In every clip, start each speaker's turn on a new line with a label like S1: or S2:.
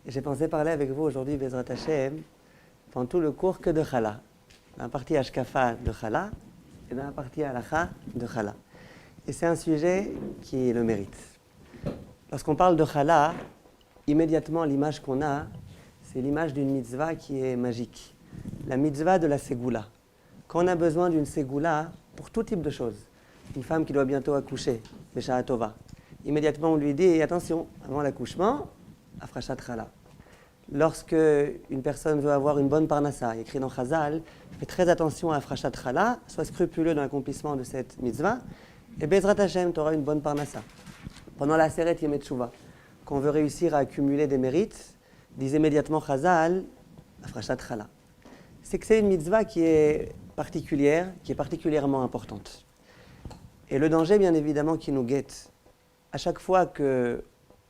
S1: Et j'ai pensé parler avec vous aujourd'hui, Bezrat Hashem, pendant tout le cours que de Chala. Dans la partie Ashkafa de Chala et dans la partie Halacha de Chala. Et c'est un sujet qui le mérite. Lorsqu'on parle de Chala, immédiatement l'image qu'on a, c'est l'image d'une mitzvah qui est magique. La mitzvah de la Ségoula. Quand on a besoin d'une Ségoula pour tout type de choses, une femme qui doit bientôt accoucher, Besha'a Tova, immédiatement on lui dit attention, avant l'accouchement, Afrashat Chala. Lorsque une personne veut avoir une bonne parnassa, il est écrit dans Chazal, fais très attention à Afrashat Chala, sois scrupuleux dans l'accomplissement de cette mitzvah, et Bezrat Hashem, tu auras une bonne parnassa. Pendant la Seret Yemei Teshuvah, quand on veut réussir à accumuler des mérites, disent immédiatement Chazal, Afrashat Chala. C'est que c'est une mitzvah qui est particulière, qui est particulièrement importante. Et le danger, bien évidemment, qui nous guette, à chaque fois qu'on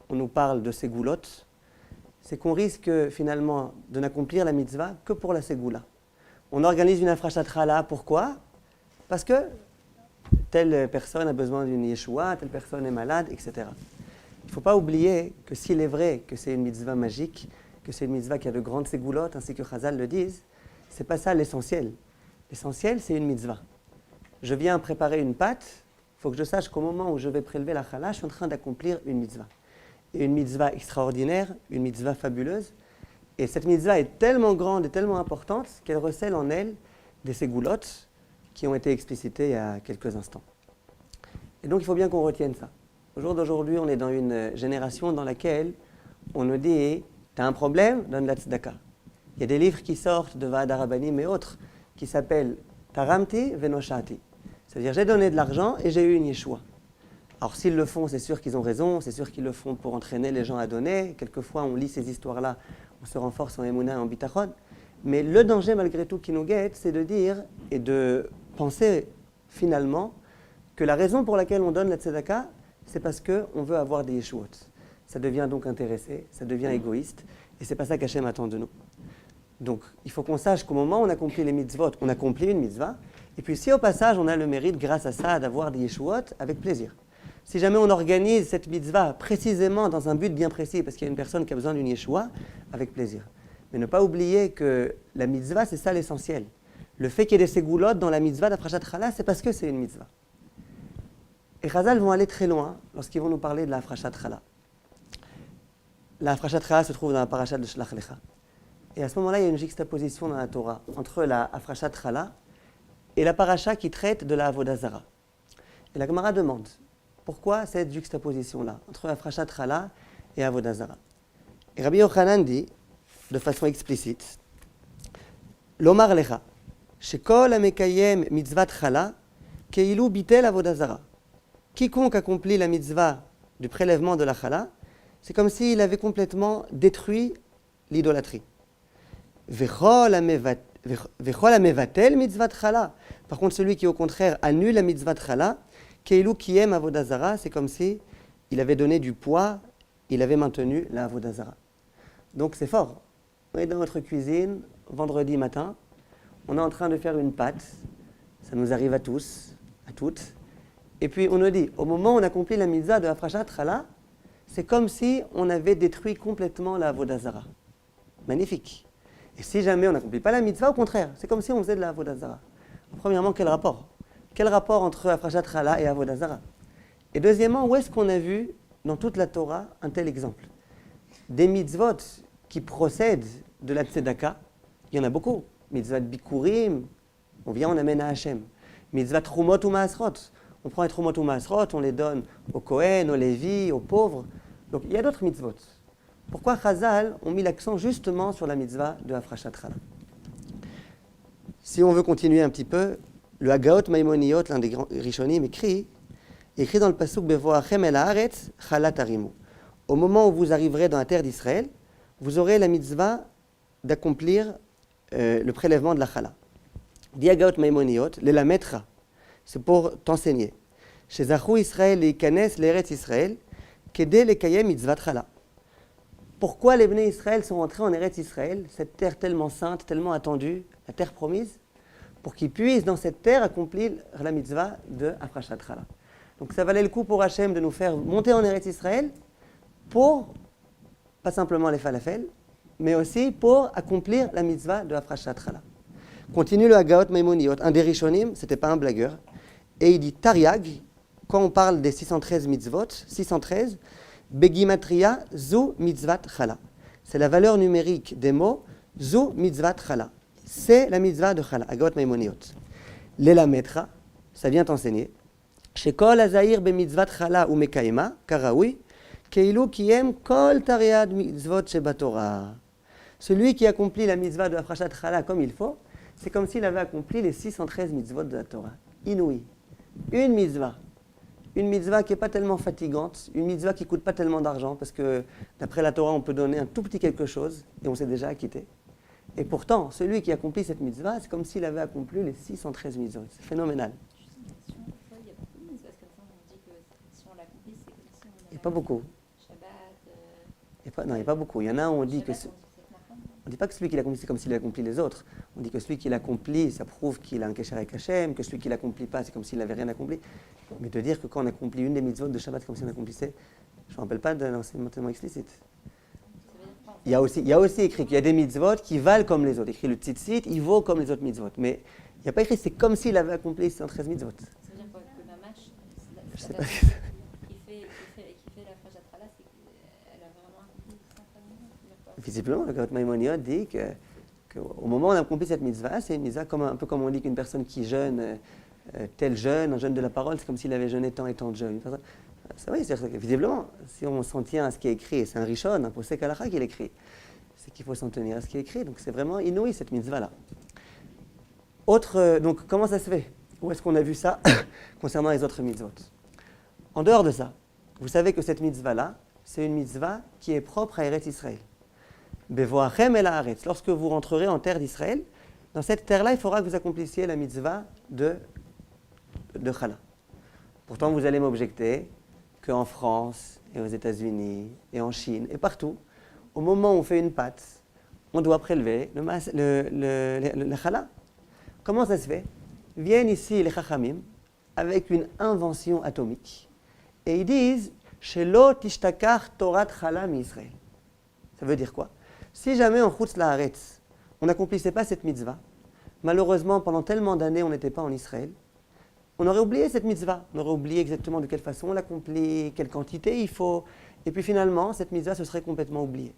S1: nous parle de ségoulottes, c'est qu'on risque finalement de n'accomplir la mitzvah que pour la ségoula. On organise une Afrashat Chala, pourquoi ? Parce que telle personne a besoin d'une Yeshua, telle personne est malade, etc. Il ne faut pas oublier que s'il est vrai que c'est une mitzvah magique, que c'est une mitzvah qui a de grandes ségoulottes, ainsi que Chazal le disent, ce n'est pas ça l'essentiel. L'essentiel, c'est une mitzvah. Je viens préparer une pâte, il faut que je sache qu'au moment où je vais prélever la chala, je suis en train d'accomplir une mitzvah. Et une mitzvah extraordinaire, une mitzvah fabuleuse. Et cette mitzvah est tellement grande et tellement importante qu'elle recèle en elle des ségoulottes qui ont été explicitées il y a quelques instants. Et donc il faut bien qu'on retienne ça. Au jour d'aujourd'hui, on est dans une génération dans laquelle on nous dit « tu as un problème, donne la tzedaka ». Il y a des livres qui sortent de Va'ad HaRabbanim et autres qui s'appellent « Taramti venoshati ». C'est-à-dire j'ai donné de l'argent et j'ai eu une Yeshua. Alors s'ils le font, c'est sûr qu'ils ont raison, c'est sûr qu'ils le font pour entraîner les gens à donner. Quelquefois, on lit ces histoires-là, on se renforce en Emouna et en Bitachon. Mais le danger, malgré tout, qui nous guette, c'est de dire et de penser finalement que la raison pour laquelle on donne la tzedaka, c'est parce qu'on veut avoir des Yeshuot. Ça devient donc intéressé, ça devient égoïste, et c'est pas ça qu'Hachem attend de nous. Donc, il faut qu'on sache qu'au moment où on accomplit les mitzvot, on accomplit une mitzvah, et puis si au passage, on a le mérite, grâce à ça, d'avoir des Yeshuot, avec plaisir. Si jamais on organise cette mitzvah précisément dans un but bien précis, parce qu'il y a une personne qui a besoin d'une Yeshua, avec plaisir. Mais ne pas oublier que la mitzvah, c'est ça l'essentiel. Le fait qu'il y ait des ségoulottes dans la mitzvah d'Afrashat Chala, c'est parce que c'est une mitzvah. Et Chazal vont aller très loin lorsqu'ils vont nous parler de la Afrashat Chala. La Afrashat Chala se trouve dans la parashat de Shlach Lecha. Et à ce moment-là, il y a une juxtaposition dans la Torah entre la Afrashat Chala et la parasha qui traite de la Avodah Zara. Et la Gemara demande pourquoi cette juxtaposition-là entre Afrashat Chala et Avodah Zara. Et Rabbi Yochanan dit de façon explicite Lomar Lecha, Shekol Amekayem Mitzvat Chala, Keilu Bitel Avodah Zara. Quiconque accomplit la mitzvah du prélèvement de la Chala, c'est comme s'il avait complètement détruit l'idolâtrie. Vechol Amevatel Mitzvat Chala. Par contre, celui qui au contraire annule la mitzvah Chala, Keilu Kiem Avodah Zara, c'est comme si il avait donné du poids, il avait maintenu la Avodah Zara. Donc c'est fort. On est dans notre cuisine, vendredi matin, on est en train de faire une pâte, ça nous arrive à tous, à toutes, et puis on nous dit, au moment où on accomplit la mitzvah de Afrashat Chala, c'est comme si on avait détruit complètement la Avodah Zara. Magnifique. Et si jamais on n'accomplit pas la mitzvah, au contraire, c'est comme si on faisait de la Avodah Zara. Premièrement, quel rapport ? Quel rapport entre Afrashat Chala et Avodah Zara ? Et deuxièmement, où est-ce qu'on a vu dans toute la Torah un tel exemple ? Des mitzvot qui procèdent de la tzedaka, il y en a beaucoup. Mitzvot bikurim, on vient, on amène à Hachem. Mitzvot trumot ou maasrot, on prend les trumot ou maasrot, on les donne aux Kohen, aux Lévi, aux pauvres. Donc il y a d'autres mitzvot. Pourquoi Chazal ont mis l'accent justement sur la mitzvah de Afrashat Chala ? Si on veut continuer un petit peu, le Hagaot Maïmoniyot, l'un des grands Rishonim, écrit dans le pasuk Bevoachem el haaretz Chala tarimu. Au moment où vous arriverez dans la terre d'Israël, vous aurez la mitzvah d'accomplir le prélèvement de la Chala. Dit Hagaot Maïmoniyot, le lametra, c'est pour t'enseigner. Chez Zachou Israël et Kanes l'Eretz Israël, Kedé le Kayem mitzvat Chala. Pourquoi les Bnei Israël sont entrés en Eretz Israël, cette terre tellement sainte, tellement attendue, la terre promise, pour qu'ils puissent dans cette terre accomplir la mitzvah de Afrashat Chala. Donc ça valait le coup pour Hachem de nous faire monter en Eretz Israël pas simplement les falafels, mais aussi pour accomplir la mitzvah de Hafrashat Chala. Continue le Hagaot Maimoniot, un des Rishonim, c'était pas un blagueur, et il dit Tariag, quand on parle des 613 mitzvot, 613, Begimatria Zu Mitzvat Chala. C'est la valeur numérique des mots Zu Mitzvat Chala. C'est la mitzvah de Chala, Hagaot Maimoniot. Lela Metra, ça vient t'enseigner. Shekol Azair be Mitzvat Chala ou Mekaima, Karaoui, Keilu Kiem Kol Tariad Mitzvot Shebatorah. Celui qui accomplit la mitzvah de Hafrashat Chala comme il faut, c'est comme s'il avait accompli les 613 mitzvot de la Torah. Inouï. Une mitzvah qui n'est pas tellement fatigante, une mitzvah qui ne coûte pas tellement d'argent, parce que d'après la Torah, on peut donner un tout petit quelque chose et on s'est déjà acquitté. Et pourtant, celui qui accomplit cette mitzvah, c'est comme s'il avait accompli les 613 mitzvot. C'est phénoménal.
S2: Il y a beaucoup de mitzvahs comme ça, on dit que si on l'accomplit, c'est comme si on
S1: Il n'y a pas beaucoup.
S2: Shabbat.
S1: Non, il n'y a pas beaucoup. Il y en a un où on dit que...
S2: Shabbat,
S1: On ne dit pas que celui qui l'accomplit, c'est comme s'il accomplit les autres. On dit que celui qui l'accomplit, ça prouve qu'il a un kécher avec Hachem, que celui qui ne l'accomplit pas, c'est comme s'il n'avait rien accompli. Mais de dire que quand on accomplit une des mitzvot de Shabbat, c'est comme si on accomplissait, je ne me rappelle pas d'un enseignement tellement explicite. Il y a aussi écrit qu'il y a des mitzvot qui valent comme les autres. Écrit le tzitzit, il vaut comme les autres mitzvot. Mais il n'y a pas écrit c'est comme s'il avait accompli 113 mitzvot.
S2: Ça veut dire quoi, que Mamash,
S1: Je sais pas.
S2: qui fait la Hafrashat Chala, c'est qu'elle a vraiment accompli 113 mitzvot.
S1: Visiblement, le Gaot Maimoniot dit qu'au moment où on accomplit cette mitzvah, c'est une mitzvah un peu comme on dit qu'une personne qui jeûne, tel jeûne, un jeûne de la parole, c'est comme s'il avait jeûné tant et tant de jeûnes. C'est vrai, c'est-à-dire que visiblement, si on s'en tient à ce qui est écrit, et c'est un Rishon, un Posek Halakha qui l'écrit, c'est qu'il faut s'en tenir à ce qui est écrit. Donc c'est vraiment inouï cette mitzvah-là. Donc comment ça se fait? Où est-ce qu'on a vu ça concernant les autres mitzvot? En dehors de ça, vous savez que cette mitzvah-là, c'est une mitzvah qui est propre à Eretz Israël. Bevoachem el haaretz. Lorsque vous rentrerez en terre d'Israël, dans cette terre-là, il faudra que vous accomplissiez la mitzvah de Chala. Pourtant, vous allez m'objecter qu'en France, et aux États-Unis, et en Chine, et partout, au moment où on fait une pâte, on doit prélever le Chala. Comment ça se fait? Viennent ici les Chachamim avec une invention atomique, et ils disent « Shelo tishtakach Torat Chala mi-Israël ». Ça veut dire quoi? Si jamais en Chutz La'aretz, on n'accomplissait pas cette mitzvah, malheureusement, pendant tellement d'années, on n'était pas en Israël, on aurait oublié cette mitzvah. On aurait oublié exactement de quelle façon on l'accomplit, quelle quantité il faut. Et puis finalement, cette mitzvah se serait complètement oubliée.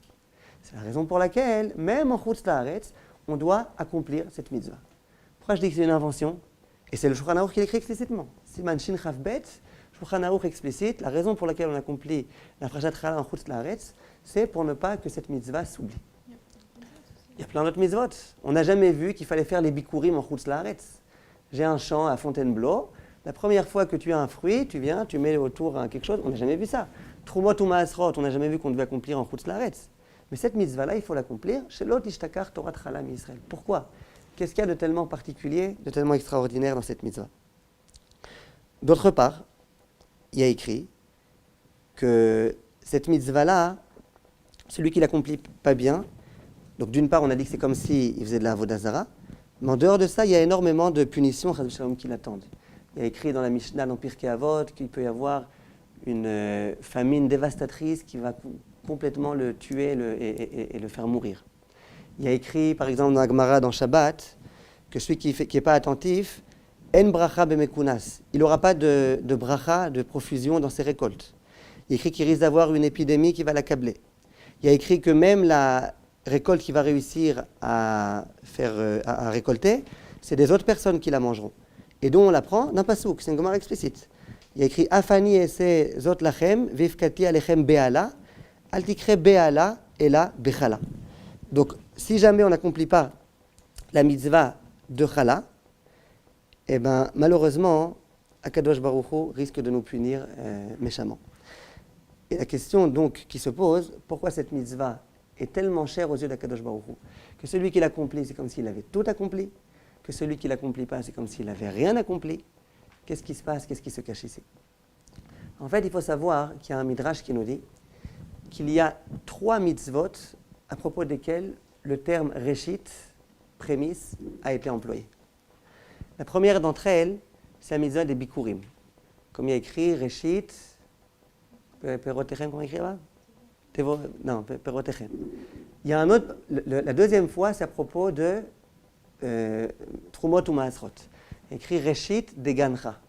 S1: C'est la raison pour laquelle, même en Chutz La'aretz, on doit accomplir cette mitzvah. Pourquoi je dis que c'est une invention? Et c'est le Shulchan Aruch qui l'écrit explicitement. Siman Shin Chaf Bet, Shulchan Aruch explicite, la raison pour laquelle on accomplit la Hafrashat Chala en Chutz La'aretz, c'est pour ne pas que cette mitzvah s'oublie. Il y a plein d'autres mitzvot. On n'a jamais vu qu'il fallait faire les bikurim en Chutz La'aretz. J'ai un champ à Fontainebleau. La première fois que tu as un fruit, tu viens, tu mets autour quelque chose. On n'a jamais vu ça. Trumot ou Maasrot, on n'a jamais vu qu'on devait accomplir en Chutz La'aretz. Mais cette mitzvah-là, il faut l'accomplir. Shelo tishtakach Torat Chala mi-Israël. Pourquoi? Qu'est-ce qu'il y a de tellement particulier, de tellement extraordinaire dans cette mitzvah? D'autre part, il y a écrit que cette mitzvah-là, celui qui l'accomplit pas bien, donc d'une part, on a dit que c'est comme s'il faisait de la avodah zara, mais en dehors de ça, il y a énormément de punitions qui l'attendent. Il y a écrit dans la Mishnah, dans Pirkei Avot, qu'il peut y avoir une famine dévastatrice qui va complètement le tuer et le faire mourir. Il y a écrit, par exemple, dans la Gemara, dans Shabbat, que celui qui n'est pas attentif, en bracha bemekunas, il n'aura pas de bracha, de profusion dans ses récoltes. Il y a écrit qu'il risque d'avoir une épidémie qui va l'accabler. Il y a écrit que même la récolte qu'il va réussir à récolter, c'est des autres personnes qui la mangeront. Et dont on l'apprend d'un pasouk, c'est une Gemara explicite. Il y a écrit Afani ese zot lachem, vifkati alechem be'ala, altikre be'ala et la bechala. Donc, si jamais on n'accomplit pas la mitzvah de Chala, eh ben, malheureusement, Akadosh Baruch Hu risque de nous punir méchamment. Et la question donc qui se pose, pourquoi cette mitzvah est tellement chère aux yeux d'Akadosh Baruch Hu? Que celui qui l'accomplit, c'est comme s'il avait tout accompli, que celui qui ne l'accomplit pas, c'est comme s'il n'avait rien accompli. Qu'est-ce qui se passe? Qu'est-ce qui se cache ici? En fait, il faut savoir qu'il y a un midrash qui nous dit qu'il y a 3 mitzvot à propos desquels le terme Réchit, prémisse, a été employé. La première d'entre elles, c'est la mitzvah des Bikurim. Comme il y a écrit Réchit, Perotechem, comment écrit là? Non, Perotechem. Il y a un autre, la deuxième fois, c'est à propos de Trumot ou Maasrot. Écrit Reshit Degancha.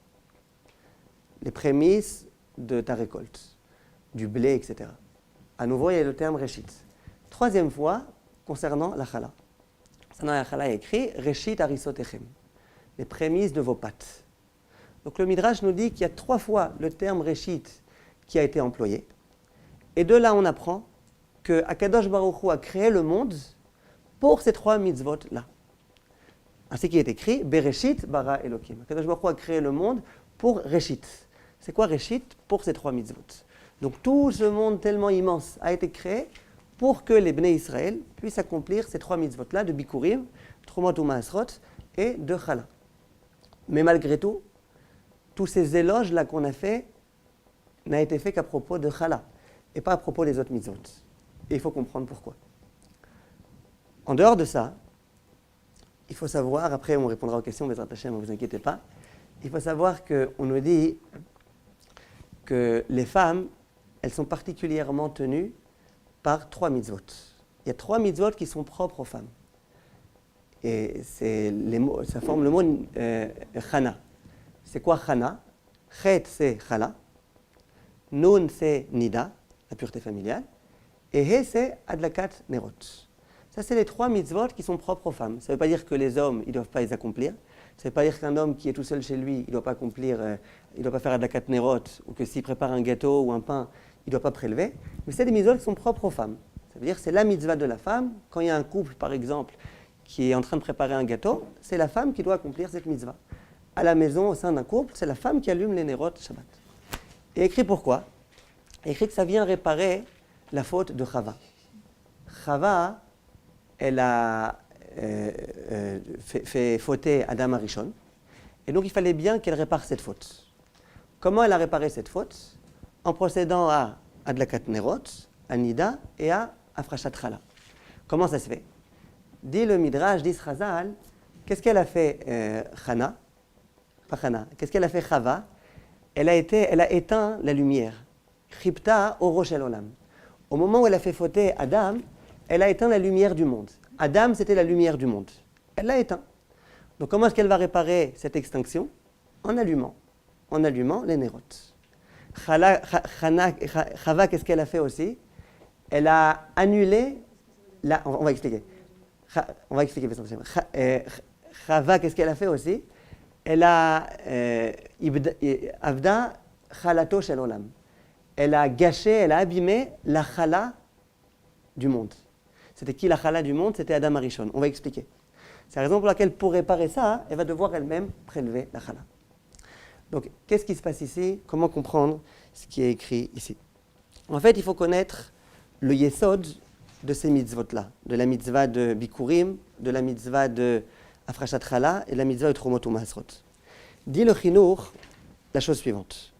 S1: Les prémices de ta récolte, du blé, etc. À nouveau, il y a le terme Reshit. Troisième fois, concernant la chala. Concernant la chala, il y a écrit Reshit Arisotechem. Les prémices de vos pâtes. Donc le Midrash nous dit qu'il y a 3 fois le terme Reshit qui a été employé. Et de là, on apprend que Akadosh Baruch Hu a créé le monde pour ces 3 mitzvot-là. Ainsi qu'il est écrit, Bereshit bara Elokim. Akadosh Baruch Hu a créé le monde pour Reshit. C'est quoi Reshit? Pour ces 3 mitzvot. Donc tout ce monde tellement immense a été créé pour que les Bnei Israël puissent accomplir ces 3 mitzvot-là de Bikurim, Trumot ou Maasrot et de Chala. Mais malgré tout, tous ces éloges-là qu'on a fait n'a été fait qu'à propos de Chala et pas à propos des autres mitzvot. Et il faut comprendre pourquoi. En dehors de ça, il faut savoir, après on répondra aux questions, Bezrat Hashem, ne vous inquiétez pas, il faut savoir qu'on nous dit que les femmes, elles sont particulièrement tenues par 3 mitzvot. Il y a 3 mitzvot qui sont propres aux femmes. Et ça forme le mot Chana. C'est quoi Chana? Chet, c'est Chala. Nun, c'est Nida, la pureté familiale. Et He, c'est Adlakat Nerot. Ça, c'est les 3 mitzvot qui sont propres aux femmes. Ça ne veut pas dire que les hommes, ils ne doivent pas les accomplir. Ça ne veut pas dire qu'un homme qui est tout seul chez lui, il ne doit pas accomplir, il ne doit pas faire Adlakat Nerot, ou que s'il prépare un gâteau ou un pain, il ne doit pas prélever. Mais c'est des mitzvot qui sont propres aux femmes. Ça veut dire que c'est la mitzvah de la femme. Quand il y a un couple, par exemple, qui est en train de préparer un gâteau, c'est la femme qui doit accomplir cette mitzvah. À la maison, au sein d'un couple, c'est la femme qui allume les Nerot Shabbat. Et écrit pourquoi? Écrit que ça vient réparer la faute de Chava. Chava, elle a fait fauter Adam Arishon. Et donc il fallait bien qu'elle répare cette faute. Comment elle a réparé cette faute? En procédant à Adlakat Nerot, à Nida et à Afrashat Chala. Comment ça se fait? Dit le Midrash, dit Chazal, qu'est-ce qu'elle a fait Chana? Pas Chana. Qu'est-ce qu'elle a fait Chava? Elle a éteint la lumière. Chipta oro shel olam. Au moment où elle a fait fauter Adam, elle a éteint la lumière du monde. Adam, c'était la lumière du monde. Elle l'a éteint. Donc comment est-ce qu'elle va réparer cette extinction? En allumant les nérotes. Chava, qu'est-ce qu'elle a fait aussi? Elle a annulé on va expliquer. Chava, qu'est-ce qu'elle a fait aussi? Elle a Avda chalato shel olam. Elle a gâché, elle a abîmé la chala du monde. C'était qui la chala du monde? C'était Adam Arishon. On va expliquer. C'est la raison pour laquelle, pour réparer ça, elle va devoir elle-même prélever la chala. Donc, qu'est-ce qui se passe ici? Comment comprendre ce qui est écrit ici? En fait, il faut connaître le yesod de ces mitzvot-là, de la mitzvah de Bikurim, de la mitzvah de Afrashat Chala et de la mitzvah de Trumot ou Maasrot. Dit le Chinour la chose suivante.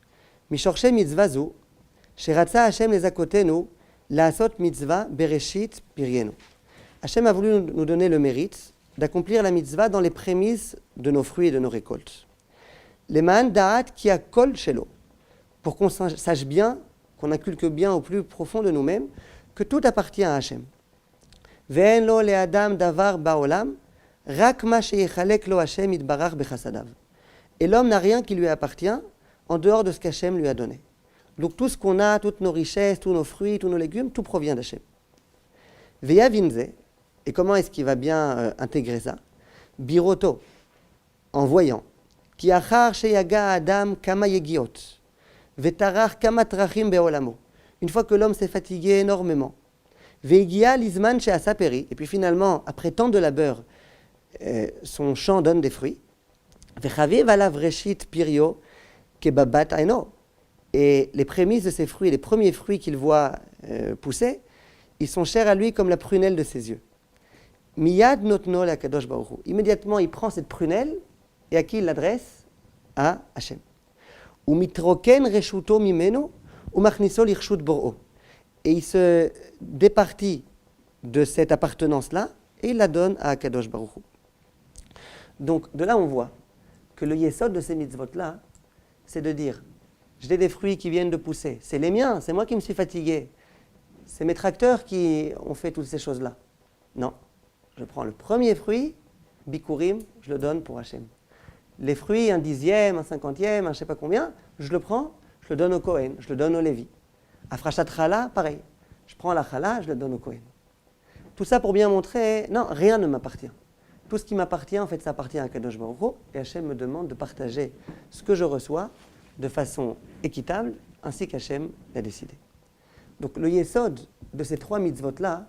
S1: Mishorche mitzvah zu, sheratza Hashem lezakotenu, laasot mitzvah bereshit pirienu. Hashem a voulu nous donner le mérite d'accomplir la mitzvah dans les prémices de nos fruits et de nos récoltes. Leman da'at ki hakol shelo, pour qu'on sache bien, qu'on inculque bien au plus profond de nous-mêmes, que tout appartient à Hashem. Ve'en lo le'adam davar ba'olam, rak ma sheyechalek lo Hashem yitbarach bechasadav. Et l'homme n'a rien qui lui appartient en dehors de ce qu'Hachem lui a donné. Donc tout ce qu'on a, toutes nos richesses, tous nos fruits, tous nos légumes, tout provient d'Hachem. Ve'yavinze, et comment est-ce qu'il va bien intégrer ça? Biroto, en voyant, ki achar sheyaga adam kama yegiot, ve'tarach kama trachim be'olamo. Une fois que l'homme s'est fatigué énormément, ve'egia lizman she'asa peri, et puis finalement, après tant de labeur, son champ donne des fruits. Ve'chaviv alav reshit pirio kebabat aino. Et les prémices de ces fruits, les premiers fruits qu'il voit pousser, ils sont chers à lui comme la prunelle de ses yeux. Miyad notno la kadosh baruch hu. Immédiatement, il prend cette prunelle et à qui il l'adresse? À Hashem. Ou mitroken reshuto mimeno ou machniso lirshut bor'o. Et il se départit de cette appartenance-là et il la donne à Kadosh baruch hu. Donc, de là, on voit que le yesod de ces mitzvot-là, c'est de dire, j'ai des fruits qui viennent de pousser, c'est les miens, c'est moi qui me suis fatigué. c'est mes tracteurs qui ont fait toutes ces choses-là. Non, je prends le premier fruit, bikurim, je le donne pour Hachem. Les fruits, un dixième, un cinquantième, un je ne sais pas combien, je le prends, je le donne au Kohen, je le donne au Lévi. Afrashat chala, pareil. Je prends la chala, je le donne au Kohen. Tout ça pour bien montrer, non, rien ne m'appartient. Tout ce qui m'appartient, en fait, ça appartient à Kadosh Baruch Hu, et Hachem me demande de partager ce que je reçois de façon équitable, ainsi qu'Hachem l'a décidé. Donc le yesod de ces 3 mitzvot-là,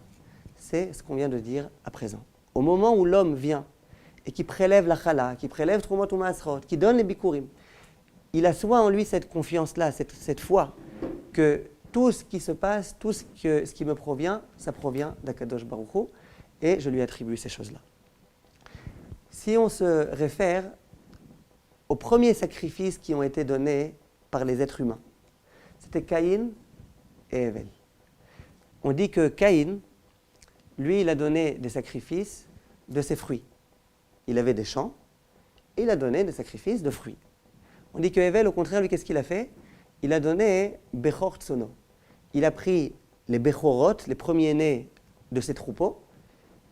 S1: c'est ce qu'on vient de dire à présent. Au moment où l'homme vient et qui prélève la chala, qui prélève Trumot ou Maasrot, qui donne les bikurim, il a soit en lui cette confiance-là, cette foi, que tout ce qui se passe, tout ce qui me provient, ça provient d'Akadosh Baruch Hu, et je lui attribue ces choses-là. Si on se réfère aux premiers sacrifices qui ont été donnés par les êtres humains, c'était Caïn et Hevel. On dit que Caïn, lui, il a donné des sacrifices de ses fruits. Il avait des champs, et il a donné des sacrifices de fruits. On dit que Hevel, au contraire, lui, qu'est-ce qu'il a fait? Il a donné Bechor Tsono. Il a pris les Bechorot, les premiers-nés de ses troupeaux,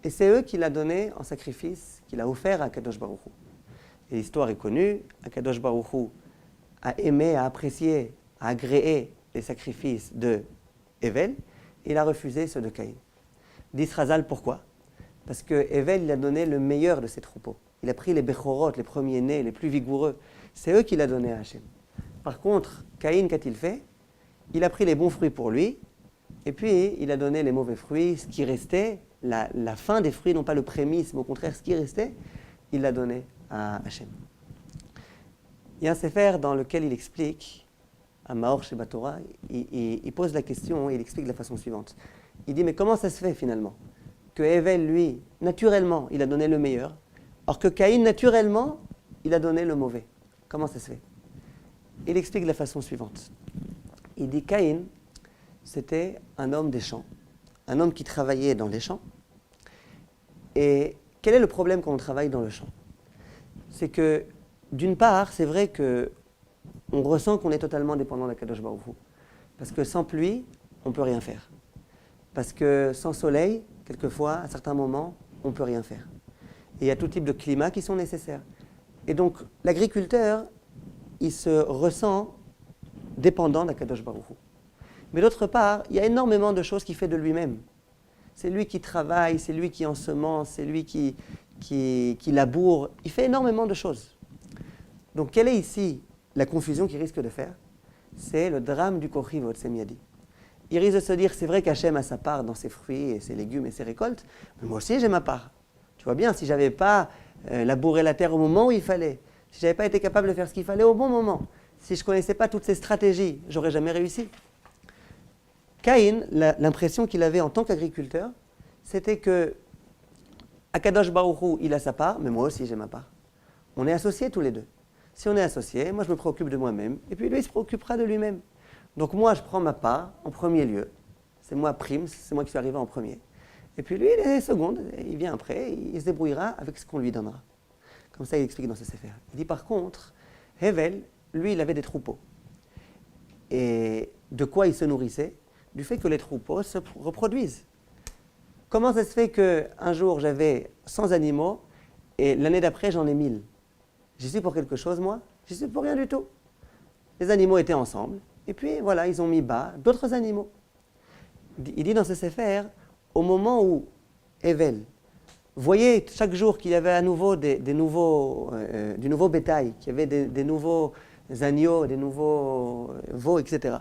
S1: et c'est eux qu'il a donnés en sacrifice, qu'il a offert à Kadosh Baruch Hu. Et l'histoire est connue, Kadosh Baruch Hu a aimé, a apprécié, a agréé les sacrifices de Hevel, et il a refusé ceux de Caïn. Dit Razal, pourquoi? Parce que Hevel, il a donné le meilleur de ses troupeaux. Il a pris les Bechorot, les premiers-nés, les plus vigoureux. C'est eux qu'il a donnés à Hachem. Par contre, Caïn, qu'a-t-il fait? Il a pris les bons fruits pour lui, et puis il a donné les mauvais fruits, ce qui restait, la fin des fruits, non pas le prémisse, mais au contraire ce qui restait, il l'a donné à Hachem. Il y a un sefer dans lequel il explique, à Maor Sheba Torah, il pose la question et il explique de la façon suivante. Il dit, mais comment ça se fait finalement que Hevel, lui, naturellement, il a donné le meilleur, alors que Caïn, naturellement, il a donné le mauvais. Comment ça se fait? Il explique de la façon suivante. Il dit Caïn, c'était un homme des champs, un homme qui travaillait dans les champs. Et quel est le problème quand on travaille dans le champ? C'est que, d'une part, c'est vrai qu'on ressent qu'on est totalement dépendant d'Akadosh Baruch Hu. Parce que sans pluie, on ne peut rien faire. Parce que sans soleil, quelquefois, à certains moments, on ne peut rien faire. Et il y a tout type de climats qui sont nécessaires. Et donc, l'agriculteur, il se ressent dépendant d'Akadosh Baruch Hu. Mais d'autre part, il y a énormément de choses qu'il fait de lui-même. C'est lui qui travaille, c'est lui qui ensemence, c'est lui qui laboure. Il fait énormément de choses. Donc, quelle est ici la confusion qu'il risque de faire? C'est le drame du Kochi Votsemiyadi. Il risque de se dire, c'est vrai qu'Hachem a sa part dans ses fruits et ses légumes et ses récoltes, mais moi aussi j'ai ma part. Tu vois bien, si je n'avais pas labouré la terre au moment où il fallait, si je n'avais pas été capable de faire ce qu'il fallait au bon moment, si je ne connaissais pas toutes ces stratégies, je n'aurais jamais réussi. Caïn, l'impression qu'il avait en tant qu'agriculteur, c'était que Akadosh Baruch Hu, il a sa part, mais moi aussi j'ai ma part. On est associés tous les deux. Si on est associés, moi je me préoccupe de moi-même, et puis lui il se préoccupera de lui-même. Donc moi je prends ma part en premier lieu. C'est moi prime, c'est moi qui suis arrivé en premier. Et puis lui il est seconde, il vient après, il se débrouillera avec ce qu'on lui donnera. Comme ça il explique dans ce sefer. Il dit par contre, Hevel, lui il avait des troupeaux. Et de quoi il se nourrissait? Du fait que les troupeaux se reproduisent. Comment ça se fait qu'un jour j'avais 100 animaux et l'année d'après j'en ai 1000? J'y suis pour quelque chose moi? J'y suis pour rien du tout. Les animaux étaient ensemble et puis voilà, ils ont mis bas d'autres animaux. Il dit dans ce sefer, au moment où Hevel voyait chaque jour qu'il y avait à nouveau du nouveau bétail, qu'il y avait des nouveaux agneaux, des nouveaux veaux, etc.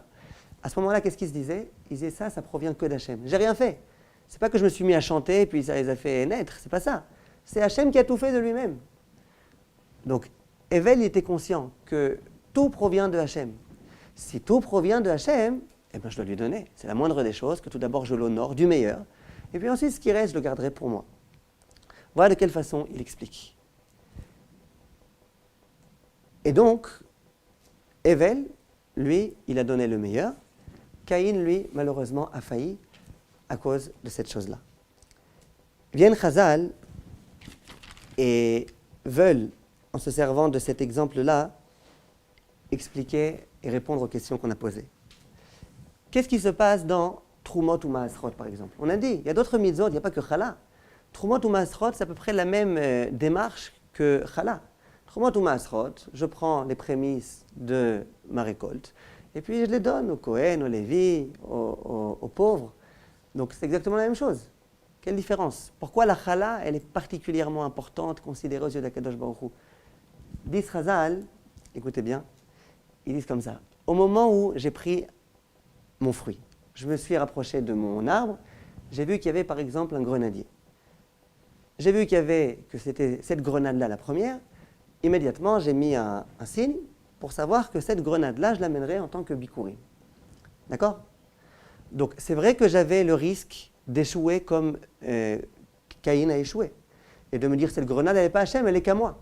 S1: À ce moment-là, qu'est-ce qu'il se disait? Il disait ça provient que d'Hachem. J'ai rien fait. C'est pas que je me suis mis à chanter et puis ça les a fait naître, c'est pas ça. C'est Hachem qui a tout fait de lui-même. Donc, Hevel était conscient que tout provient de Hachem. Si tout provient de Hachem, eh bien je dois lui donner. C'est la moindre des choses, que tout d'abord je l'honore du meilleur, et puis ensuite ce qui reste, je le garderai pour moi. Voilà de quelle façon il explique. Et donc, Hevel, lui, il a donné le meilleur. Caïn, lui, malheureusement, a failli à cause de cette chose-là. Viennent Chazal et veulent, en se servant de cet exemple-là, expliquer et répondre aux questions qu'on a posées. Qu'est-ce qui se passe dans Trumot ou Maasrot, par exemple. On a dit, il y a d'autres mitzvot, il n'y a pas que Chala. Trumot ou Maasrot, c'est à peu près la même démarche que Chala. Trumot ou Maasrot, je prends les prémices de ma récolte et puis je les donne aux Kohen, aux Lévi, aux pauvres. Donc c'est exactement la même chose. Quelle différence? Pourquoi la Chala, elle est particulièrement importante, considérée aux yeux d'Akadosh Baruch Hu? Disent Chazal, écoutez bien, ils disent comme ça. Au moment où j'ai pris mon fruit, je me suis rapproché de mon arbre, j'ai vu qu'il y avait par exemple un grenadier. J'ai vu que c'était cette grenade-là la première. Immédiatement, j'ai mis un signe pour savoir que cette grenade-là, je l'amènerai en tant que bikurim. D'accord? Donc, c'est vrai que j'avais le risque d'échouer comme Caïn a échoué. Et de me dire, cette grenade, elle n'est pas Hachem, elle est qu'à moi.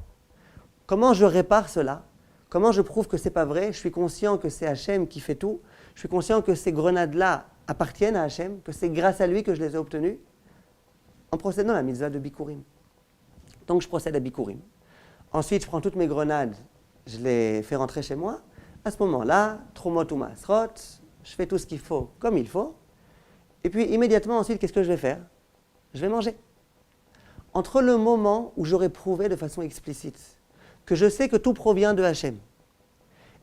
S1: Comment je répare cela? Comment je prouve que ce n'est pas vrai? Je suis conscient que c'est Hachem qui fait tout. Je suis conscient que ces grenades-là appartiennent à Hachem, que c'est grâce à lui que je les ai obtenues, en procédant à la mitzvah de bikurim. Donc, je procède à bikurim. Ensuite, je prends toutes mes grenades, je les fais rentrer chez moi. À ce moment-là, Trumot ou Maasrot, je fais tout ce qu'il faut comme il faut. Et puis, immédiatement, ensuite, qu'est-ce que je vais faire? Je vais manger. Entre le moment où j'aurai prouvé de façon explicite que je sais que tout provient de Hachem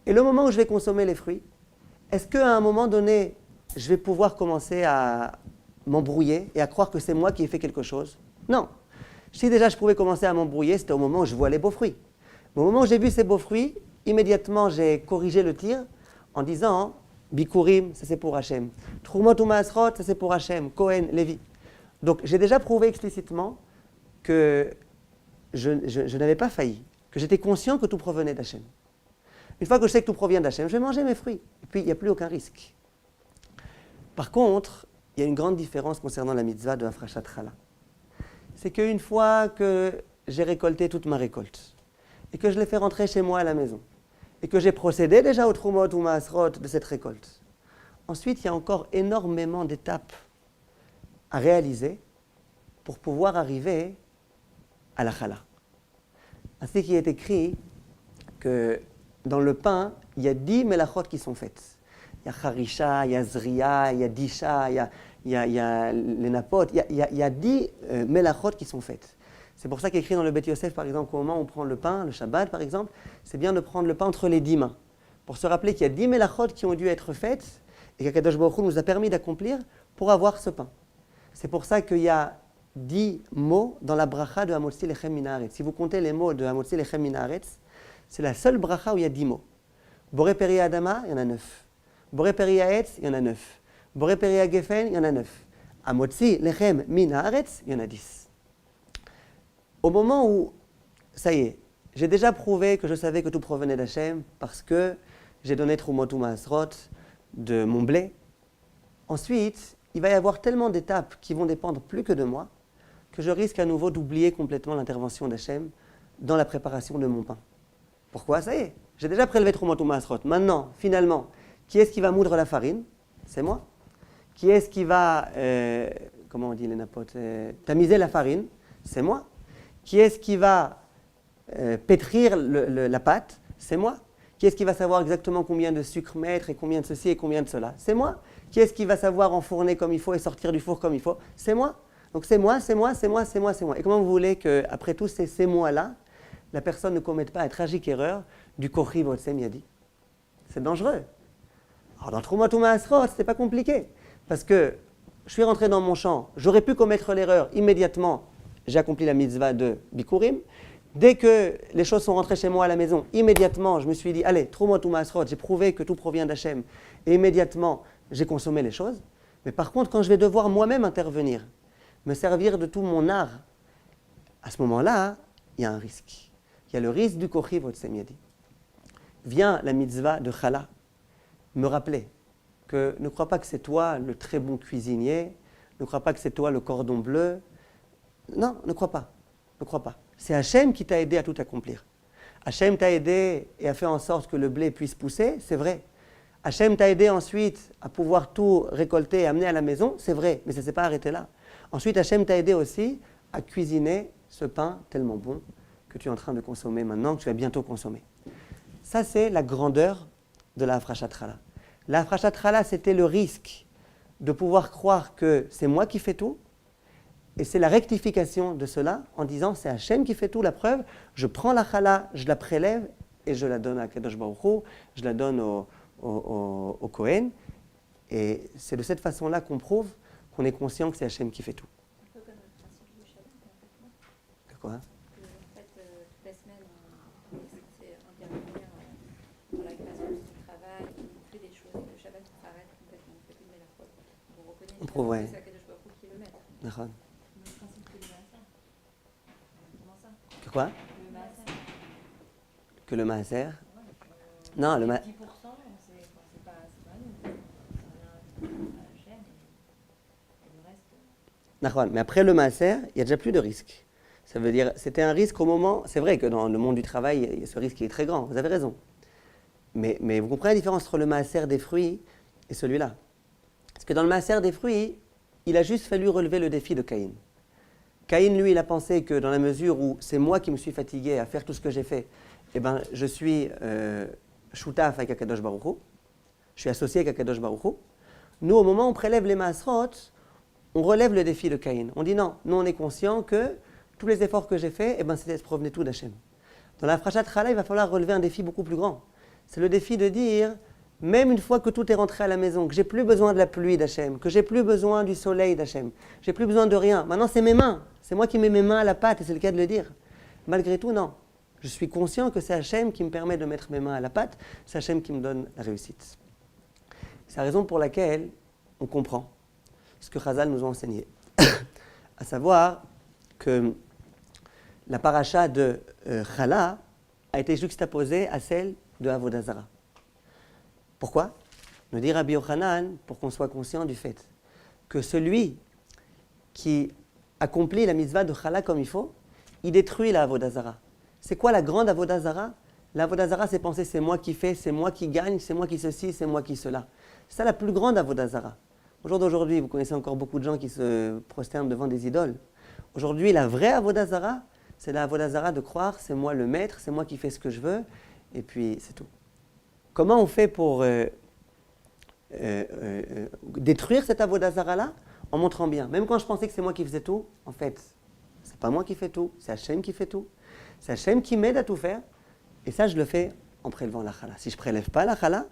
S1: et le moment où je vais consommer les fruits, est-ce qu'à un moment donné, je vais pouvoir commencer à m'embrouiller et à croire que c'est moi qui ai fait quelque chose? Non. Si déjà je pouvais commencer à m'embrouiller, c'était au moment où je vois les beaux fruits. Mais au moment où j'ai vu ces beaux fruits, immédiatement j'ai corrigé le tir en disant Bikurim, ça c'est pour Hachem. Trumot ou Maasrot, ça c'est pour Hachem. Kohen, Lévi. Donc j'ai déjà prouvé explicitement que je n'avais pas failli, que j'étais conscient que tout provenait d'Hachem. Une fois que je sais que tout provient d'Hachem, je vais manger mes fruits. Et puis il n'y a plus aucun risque. Par contre, il y a une grande différence concernant la mitzvah de Hafrashat Chala. C'est qu'une fois que j'ai récolté toute ma récolte et que je l'ai fait rentrer chez moi à la maison et que j'ai procédé déjà au Trumot ou Maasrot de cette récolte, ensuite il y a encore énormément d'étapes à réaliser pour pouvoir arriver à la Chala. Ainsi qu'il est écrit que dans le pain, il y a 10 melachot qui sont faites. Il y a Harisha, il y a Zriya, il y a Disha, il y a les napotes, il y a 10 melachot qui sont faites. C'est pour ça qu'écrit dans le Beth Yosef, par exemple, au moment où on prend le pain, le Shabbat par exemple, c'est bien de prendre le pain entre les 10 mains, pour se rappeler qu'il y a 10 melachot qui ont dû être faites et qu'Akadosh Baruch Hu nous a permis d'accomplir pour avoir ce pain. C'est pour ça qu'il y a 10 mots dans la bracha de Hamotzi Lechem Min Haaretz. Si vous comptez les mots de Hamotzi Lechem Min Haaretz, c'est la seule bracha où il y a 10 mots. Boré Peri Adama, il y en a 9. Boré Peri Haetz, il y en a 9. Boré Peri Gefen, il y en a 9. Hamotzi Lechem Min Haaretz, il y en a 10. Au moment où, ça y est, j'ai déjà prouvé que je savais que tout provenait d'Hachem parce que j'ai donné Trumot ou Maasrot de mon blé. Ensuite, il va y avoir tellement d'étapes qui vont dépendre plus que de moi que je risque à nouveau d'oublier complètement l'intervention d'Hachem dans la préparation de mon pain. Pourquoi? Ça y est, j'ai déjà prélevé Trumot ou Maasrot. Maintenant, finalement, qui est-ce qui va moudre la farine? C'est moi. Qui est-ce qui va, comment on dit les napotes, tamiser la farine? C'est moi. Qui est-ce qui va pétrir la pâte? C'est moi. Qui est-ce qui va savoir exactement combien de sucre mettre et combien de ceci et combien de cela? C'est moi. Qui est-ce qui va savoir enfourner comme il faut et sortir du four comme il faut? C'est moi. Donc c'est moi, c'est moi, c'est moi, c'est moi, c'est moi. Et comment vous voulez qu'après tous ces mois-là, la personne ne commette pas la tragique erreur du Kochri Votsem Yadi? C'est dangereux. Alors dans Trumot ou Maasrot, c'était pas compliqué. Parce que je suis rentré dans mon champ, j'aurais pu commettre l'erreur immédiatement, j'ai accompli la mitzvah de Bikurim. Dès que les choses sont rentrées chez moi à la maison, immédiatement, je me suis dit, allez, Trumot ou Maasrot, j'ai prouvé que tout provient d'Hachem. Et immédiatement, j'ai consommé les choses. Mais par contre, quand je vais devoir moi-même intervenir, me servir de tout mon art, à ce moment-là, il y a un risque. Il y a le risque du Kochri Votsem Yadi. Vient la mitzvah de Chala me rappeler que ne crois pas que c'est toi le très bon cuisinier, ne crois pas que c'est toi le cordon bleu. Non, ne crois pas. Ne crois pas. C'est Hachem qui t'a aidé à tout accomplir. Hachem t'a aidé et a fait en sorte que le blé puisse pousser, c'est vrai. Hachem t'a aidé ensuite à pouvoir tout récolter et amener à la maison, c'est vrai, mais ça ne s'est pas arrêté là. Ensuite, Hachem t'a aidé aussi à cuisiner ce pain tellement bon que tu es en train de consommer maintenant, que tu vas bientôt consommer. Ça, c'est la grandeur de la Hafrashat Chala. La Hafrashat Chala, c'était le risque de pouvoir croire que c'est moi qui fais tout, et c'est la rectification de cela en disant c'est Hachem qui fait tout. La preuve, je prends la chala, je la prélève et je la donne à Kadosh Baruch Hu, je la donne au Kohen. Et c'est de cette façon-là qu'on prouve qu'on est conscient que c'est Hachem qui fait tout.
S2: Un peu comme le principe du Shabbat, en fait, non?
S1: De quoi?
S2: Que, en fait, toute la semaine, on est censé intervenir dans la création du travail, on fait des choses, et le Shabbat s'arrête complètement, on ne fait plus de mélachote. On reconnaît
S1: On prouve, ouais.
S2: que c'est Kadosh Baruch Hu qui est le maître.
S1: D'accord.
S2: Le principe que le Maaser. Comment ça?
S1: Que quoi?
S2: Le Maaser.
S1: Que le Maaser?
S2: Ouais,
S1: Non, le
S2: 10%,
S1: Maaser.
S2: c'est pas nous. Ça revient à Hachem et le reste.
S1: D'accord. Mais après le Maaser, il n'y a déjà plus de risque. Ça veut dire, c'était un risque au moment. C'est vrai que dans le monde du travail, il y a ce risque qui est très grand. Vous avez raison. Mais vous comprenez la différence entre le Maaser des fruits et celui-là. Parce que dans le Maaser des fruits, il a juste fallu relever le défi de Caïn. Caïn, lui, il a pensé que dans la mesure où c'est moi qui me suis fatigué à faire tout ce que j'ai fait, eh ben, je suis shoutaf avec Akadosh Baruch Hu, je suis associé avec Akadosh Baruch Hu. Nous, au moment où on prélève les Maasrot, on relève le défi de Caïn. On dit non, nous on est conscient que tous les efforts que j'ai faits, eh ben, ça provenait tout d'Hachem. Dans la Frachat Chala, il va falloir relever un défi beaucoup plus grand. C'est le défi de dire, même une fois que tout est rentré à la maison, que j'ai plus besoin de la pluie d'Hachem, que j'ai plus besoin du soleil d'Hachem, j'ai plus besoin de rien. Maintenant, c'est mes mains. C'est moi qui mets mes mains à la pâte, et c'est le cas de le dire. Malgré tout, non. Je suis conscient que c'est Hachem qui me permet de mettre mes mains à la pâte, c'est Hachem qui me donne la réussite. C'est la raison pour laquelle on comprend ce que Chazal nous a enseigné. À savoir que la paracha de Chala a été juxtaposée à celle de Avodah Zara. Pourquoi? Nous dit Rabbi Yochanan, pour qu'on soit conscient du fait que celui qui accomplit la mitzvah de Chala comme il faut, il détruit la Avodah Zara. C'est quoi la grande Avodah Zara? La Avodah Zara, c'est penser c'est moi qui fais, c'est moi qui gagne, c'est moi qui ceci, c'est moi qui cela. C'est ça la plus grande Avodah Zara. Au jour d'aujourd'hui, vous connaissez encore beaucoup de gens qui se prosternent devant des idoles. Aujourd'hui, la vraie Avodah Zara, c'est la Avodah Zara de croire c'est moi le maître, c'est moi qui fais ce que je veux, et puis c'est tout. Comment on fait pour détruire cette Avodah Zara-là? En montrant bien. Même quand je pensais que c'est moi qui faisais tout, en fait, c'est pas moi qui fais tout, c'est Hachem qui fait tout. C'est Hachem qui m'aide à tout faire, et ça, je le fais en prélevant la chala. Si je ne prélève pas la chala,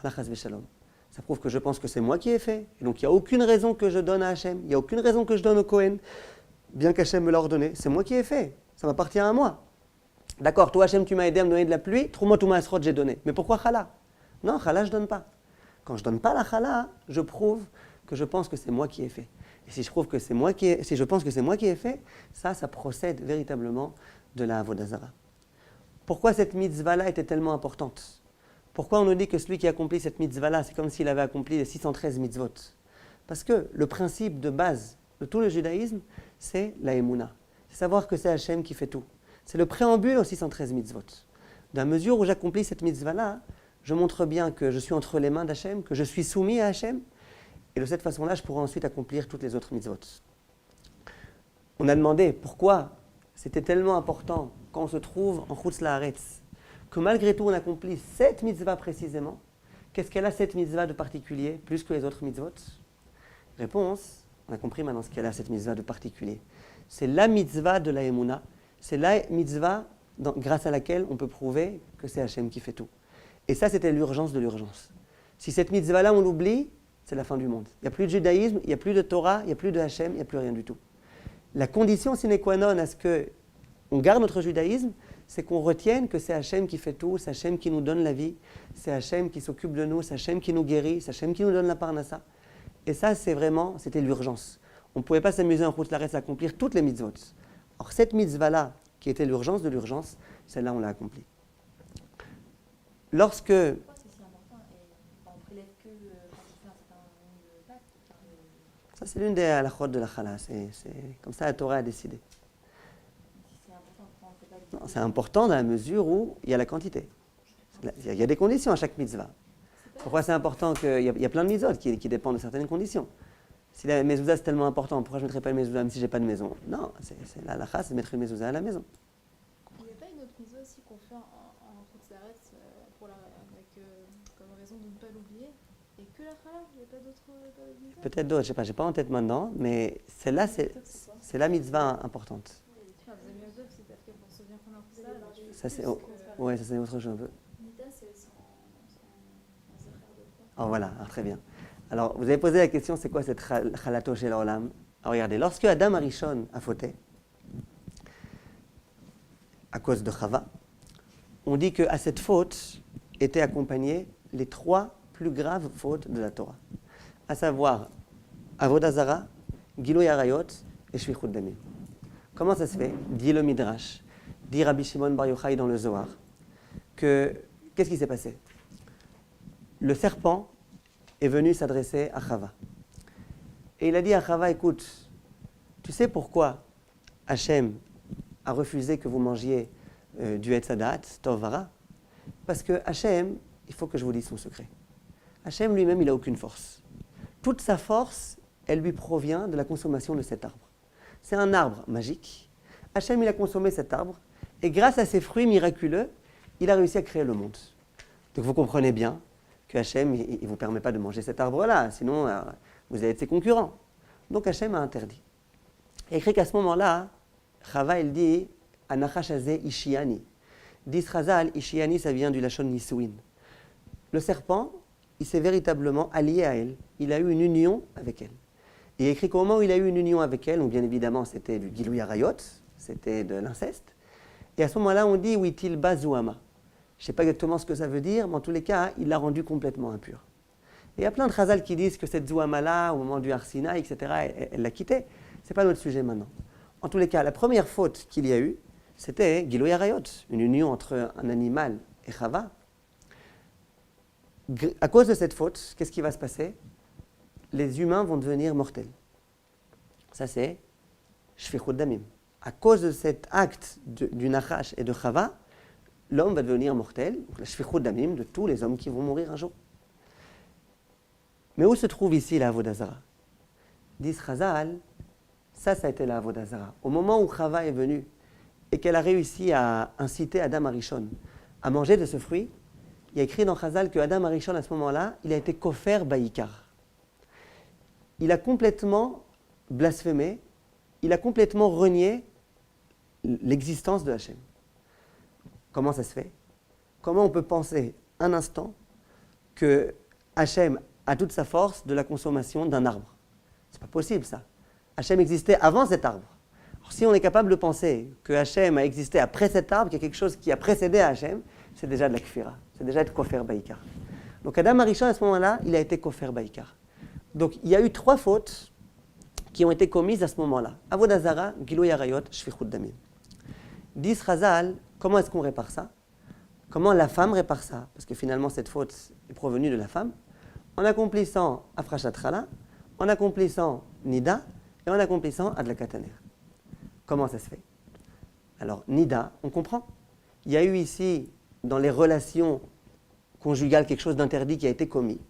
S1: la chas v'shalom. Ça prouve que je pense que c'est moi qui ai fait. Et donc, il n'y a aucune raison que je donne à Hachem. Il n'y a aucune raison que je donne au Kohen. Bien qu'Hachem me l'a ordonné. C'est moi qui ai fait. Ça m'appartient à moi. D'accord, toi Hachem, tu m'as aidé à me donner de la pluie. Trouve-moi tout ma asrot, j'ai donné. Mais pourquoi chala? Non, chala, je ne donne pas. Quand je ne donne pas la chala, je prouve que je pense que c'est moi qui ai fait. Et si je prouve que c'est moi qui ai, si je pense que c'est moi qui ai fait, ça procède véritablement de la Avodah Zara. Pourquoi cette mitzvah-là était tellement importante? Pourquoi on nous dit que celui qui accomplit cette mitzvah-là, c'est comme s'il avait accompli les 613 mitzvot? Parce que le principe de base de tout le judaïsme, c'est la émouna. C'est savoir que c'est Hachem qui fait tout. C'est le préambule aux 613 mitzvot. Dans la mesure où j'accomplis cette mitzvah-là, je montre bien que je suis entre les mains d'Hachem, que je suis soumis à Hachem, et de cette façon-là, je pourrai ensuite accomplir toutes les autres mitzvot. On a demandé pourquoi c'était tellement important quand on se trouve en Chutz La'aretz, que malgré tout on accomplit cette mitzvah précisément. Qu'est-ce qu'elle a cette mitzvah de particulier, plus que les autres mitzvot? Réponse, on a compris maintenant ce qu'elle a cette mitzvah de particulier. C'est la mitzvah de la Emouna, c'est la mitzvah grâce à laquelle on peut prouver que c'est Hachem qui fait tout. Et ça, c'était l'urgence de l'urgence. Si cette mitzvah-là, on l'oublie, c'est la fin du monde. Il n'y a plus de judaïsme, il n'y a plus de Torah, il n'y a plus de Hachem, il n'y a plus rien du tout. La condition sine qua non à ce qu'on garde notre judaïsme, c'est qu'on retienne que c'est Hachem qui fait tout, c'est Hachem qui nous donne la vie, c'est Hachem qui s'occupe de nous, c'est Hachem qui nous guérit, c'est Hachem qui nous donne la parnassa. Et ça, c'était l'urgence. On ne pouvait pas s'amuser en Chutz La'aretz à accomplir toutes les mitzvot. Or, cette mitzvah-là, qui était l'urgence de l'urgence, celle-là, on l'a accomplie. Lorsque...
S2: Pourquoi c'est si important et on prélève que quand il fait un certain nombre de pâtes?
S1: Ça, c'est l'une des halachot de la chala. C'est comme ça la Torah a décidé.
S2: Si c'est important, pourquoi on ne fait pas?
S1: Non, c'est important dans la mesure où il y a la quantité. Il y a des conditions à chaque mitzvah. Pourquoi c'est important qu'il y a plein de mitzvot qui dépendent de certaines conditions. Si la mezouza c'est tellement important, pourquoi je ne mettrais pas une mezouza même si je n'ai pas de maison? Non, la halakha, c'est de mettre une mezouza à la maison.
S3: Il n'y a pas une autre mitzvah aussi qu'on fait en Chutz La'aretz avec comme raison de ne pas l'oublier et que la chala? Il n'y a pas d'autres mitzvahs?
S1: Peut-être d'autres, je ne sais pas, je n'ai pas en tête maintenant, mais celle-là, c'est la mitzvah importante.
S3: Enfin, vous avez mis deux, c'est parce qu'on se souvient qu'on a fait ça.
S1: Ça, c'est, ouais, ça, c'est autre chose.
S2: Nida, c'est son zachar de quoi?
S1: Oh, voilà, alors, très bien. Alors, vous avez posé la question, c'est quoi cette chalato shel olam? Alors, regardez, lorsque Adam Arishon a fauté, à cause de Chava, on dit qu'à cette faute étaient accompagnées les trois plus graves fautes de la Torah, à savoir Avodah Zara, Giloy Arayot et Shvichut Damim. Comment ça se fait? Dit le Midrash, dit Rabbi Shimon Bar Yochai dans le Zohar, qu'est-ce qui s'est passé? Le serpent est venu s'adresser à Chava. Et il a dit à Chava, écoute, tu sais pourquoi Hachem a refusé que vous mangiez du Etz Hadat, Tov Vara? Parce que Hachem, il faut que je vous dise son secret. Hachem lui-même, il n'a aucune force. Toute sa force, elle lui provient de la consommation de cet arbre. C'est un arbre magique. Hachem, il a consommé cet arbre, et grâce à ses fruits miraculeux, il a réussi à créer le monde. Donc vous comprenez bien que Hachem, il ne vous permet pas de manger cet arbre-là, sinon vous allez être ses concurrents. Donc Hachem a interdit. Il écrit qu'à ce moment-là, Chava, il dit « Anachash hazeh ishiani ». Dit Chazal, ishiani, ça vient du lachon nisouin. Le serpent, il s'est véritablement allié à elle. Il a eu une union avec elle. Il est écrit qu'au moment où il a eu une union avec elle, donc bien évidemment c'était du Gilouy Arayot, c'était de l'inceste. Et à ce moment-là, on dit « Witil bazouama ». Je ne sais pas exactement ce que ça veut dire, mais en tous les cas, il l'a rendu complètement impur. Et il y a plein de Chazal qui disent que cette zouama-là, au moment du Arsina, etc., elle l'a quitté. Ce n'est pas notre sujet maintenant. En tous les cas, la première faute qu'il y a eu, c'était Gilouy Arayot, une union entre un animal et Chava. À cause de cette faute, qu'est-ce qui va se passer? Les humains vont devenir mortels. Ça, c'est Shvichut Damim. À cause de cet acte du Nachash et de Chava, l'homme va devenir mortel, donc la Shvichut Damim de tous les hommes qui vont mourir un jour. Mais où se trouve ici la Avodah Zara? Dit Chazal, ça a été la Avodah Zara. Au moment où Chava est venue et qu'elle a réussi à inciter Adam Arishon à manger de ce fruit, il y a écrit dans Chazal que Adam Arishon, à ce moment-là, il a été kofer baïkar. Il a complètement blasphémé, il a complètement renié l'existence de Hachem. Comment ça se fait? Comment on peut penser un instant que Hachem a toute sa force de la consommation d'un arbre? C'est pas possible ça. Hachem existait avant cet arbre. Alors, si on est capable de penser que Hachem a existé après cet arbre, qu'il y a quelque chose qui a précédé Hachem, c'est déjà de la kfira, c'est déjà de kofer baïkar. Donc Adam Arishon, à ce moment-là, il a été kofer baïkar. Donc il y a eu trois fautes qui ont été commises à ce moment-là. Avodah Zara, Gilouy Arayot, Shvichut Damim. Dit Chazal, comment est-ce qu'on répare ça? Comment la femme répare ça? Parce que finalement cette faute est provenue de la femme. En accomplissant Afrashat Chala, en accomplissant Nida et en accomplissant Adlakataner. Comment ça se fait? Alors Nida, on comprend. Il y a eu ici, dans les relations conjugales, quelque chose d'interdit qui a été commis.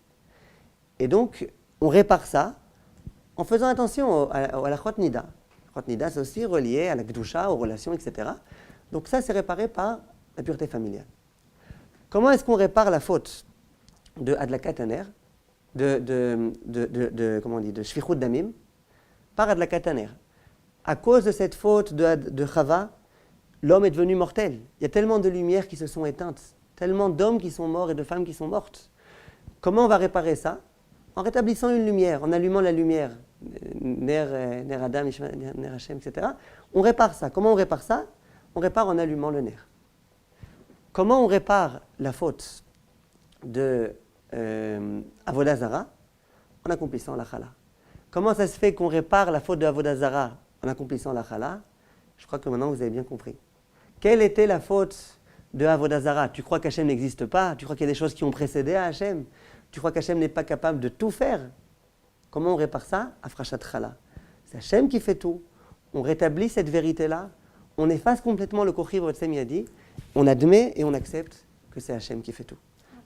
S1: Et donc, on répare ça en faisant attention à la Chot Nida. La Chot Nida, c'est aussi relié à la Kedusha, aux relations, etc. Donc ça, c'est réparé par la pureté familiale. Comment est-ce qu'on répare la faute de Adlakataner, comment on dit, de Shvichut Damim, par Adlakataner? À cause de cette faute de Chava, l'homme est devenu mortel. Il y a tellement de lumières qui se sont éteintes, tellement d'hommes qui sont morts et de femmes qui sont mortes. Comment on va réparer ça? En rétablissant une lumière, en allumant la lumière, Ner Adam, Ner Hashem, etc. On répare ça. Comment on répare ça? On répare en allumant le Ner. Comment on répare la faute de Avodah Zara? En accomplissant la Chala. Comment ça se fait qu'on répare la faute de Avodah Zara en accomplissant la Chala? Je crois que maintenant vous avez bien compris. Quelle était la faute de Avodah Zara? Tu crois qu'Hachem n'existe pas? Tu crois qu'il y a des choses qui ont précédé à Hachem? Tu crois qu'Hachem n'est pas capable de tout faire? Comment on répare ça? Afrashat Chala. C'est Hachem qui fait tout. On rétablit cette vérité-là. On efface complètement le Kochiv Rotsem Yadi. On admet et on accepte que c'est Hachem qui fait tout.